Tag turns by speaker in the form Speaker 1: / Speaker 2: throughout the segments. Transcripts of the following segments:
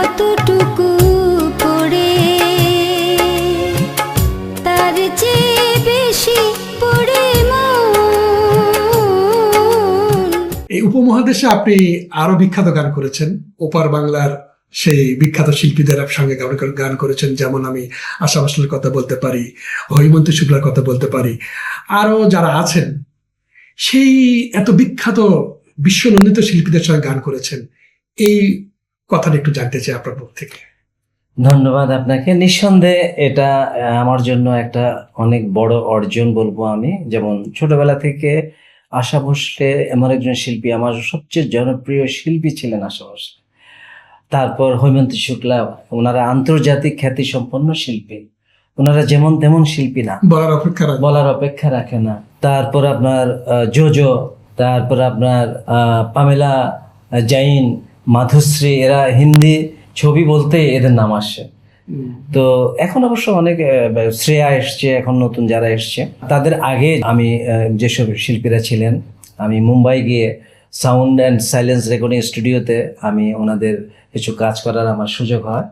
Speaker 1: কতটুকু পড়ে, তার চেয়ে বেশি পড়ে মন।
Speaker 2: এই উপমহাদেশে আপনি আরো বিখ্যাত গান করেছেন, ওপার বাংলার সেই বিখ্যাত শিল্পীদের সঙ্গে গান করেছেন, যেমন আমি আশা ভোসলের কথা বলতে পারি, হৈমন্তী শুক্লার কথা বলতে পারি, আরো যারা আছেন সেই এত বিখ্যাত বিশ্বনন্দিত শিল্পীদের সঙ্গে গান করেছেন। এই কথাটা একটু জানতে চাই আপনার মুখ থেকে।
Speaker 3: ধন্যবাদ আপনাকে। নিঃসন্দেহে এটা আমার জন্য একটা অনেক বড় অর্জন বলবো আমি। যেমন ছোটবেলা থেকে আশা ভোসলে এমন একজন শিল্পী, আমার সবচেয়ে জনপ্রিয় শিল্পী ছিলেন আশা ভোসলে। তারপর হৈমন্তী শুক্লা, ওনারা আন্তর্জাতিক খ্যাতি সম্পন্ন শিল্পী, ওনারা যেমন তেমন শিল্পী না, বলার অপেক্ষা রাখে না। তারপর আপনার জোজো, তারপর আপনার পামেলা জাইন, মাধুশ্রী, এরা হিন্দি ছবি বলতে এদের নাম আসে। তো এখন অবশ্য অনেক শ্রেয়া এসছে, এখন নতুন যারা এসছে, তাদের আগে আমি যেসব শিল্পীরা ছিলেন, আমি মুম্বাই গিয়ে সাউন্ড অ্যান্ড সাইলেন্স রেকর্ডিং স্টুডিওতে আমি ওনাদের কিছু কাজ করার আমার সুযোগ হয়।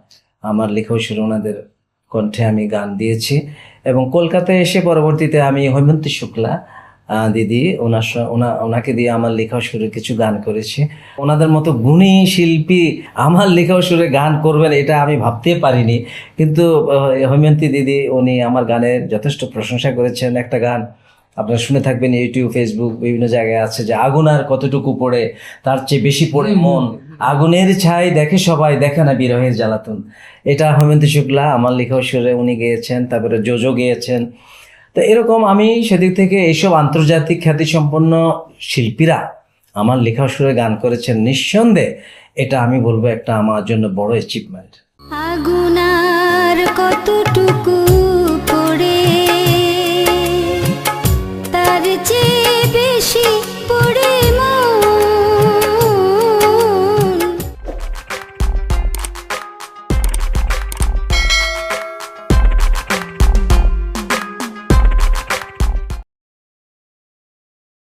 Speaker 3: আমার লেখাও সুরে ওনাদের কণ্ঠে আমি গান দিয়েছি। এবং কলকাতায় এসে পরবর্তীতে আমি হৈমন্তী শুক্লা দিদি, ওনাকে দিয়ে আমার লেখাও সুরে কিছু গান করেছি। ওনাদের মতো গুণী শিল্পী আমার লেখাও সুরে গান করবেন এটা আমি ভাবতে পারিনি। কিন্তু হৈমন্তী দিদি উনি আমার গানের যথেষ্ট প্রশংসা করেছেন। একটা গান আপনারা শুনে থাকবেন, ইউটিউব, ফেসবুক, বিভিন্ন জায়গায় আছে যে আগুন আর কতটুকু পড়ে, তার চেয়ে বেশি পড়ে মন, আগুনের ছাই দেখে সবাই, দেখে না বিরহের জ্বালাতন। এটা হৈমন্তী শুক্লা আমার লেখাও সুরে উনি গেয়েছেন। তারপরে জোজো গেয়েছেন। তো এরকম আমি সেদিক থেকে এইসব আন্তর্জাতিক খ্যাতিসম্পন্ন শিল্পীরা আমার লেখা সুরে গান করেছেন। নিঃসন্দেহে এটা আমি বলবো একটা আমার জন্য বড় অ্যাচিভমেন্ট।
Speaker 1: আগুন আর কতটুকু